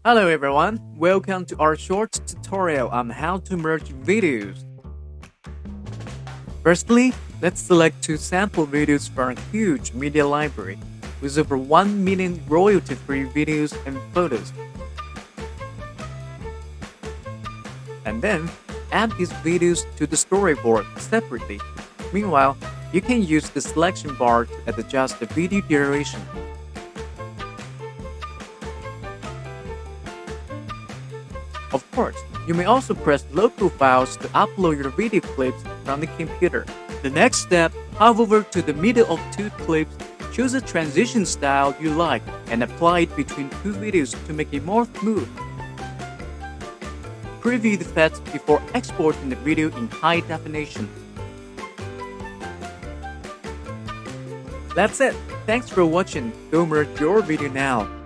Hello everyone, welcome to our short tutorial on how to merge videos. Firstly, let's select two sample videos from a huge media library with over 1 million royalty-free videos and photos. And then, add these videos to the storyboard separately. Meanwhile, you can use the selection bar to adjust the video duration. Of course, you may also press local files to upload your video clips from the computer. The next step, hover over to the middle of two clips, choose a transition style you like, and apply it between two videos to make it more smooth. Preview the effects before exporting the video in high definition. That's it. Thanks for watching. Go merge your video now.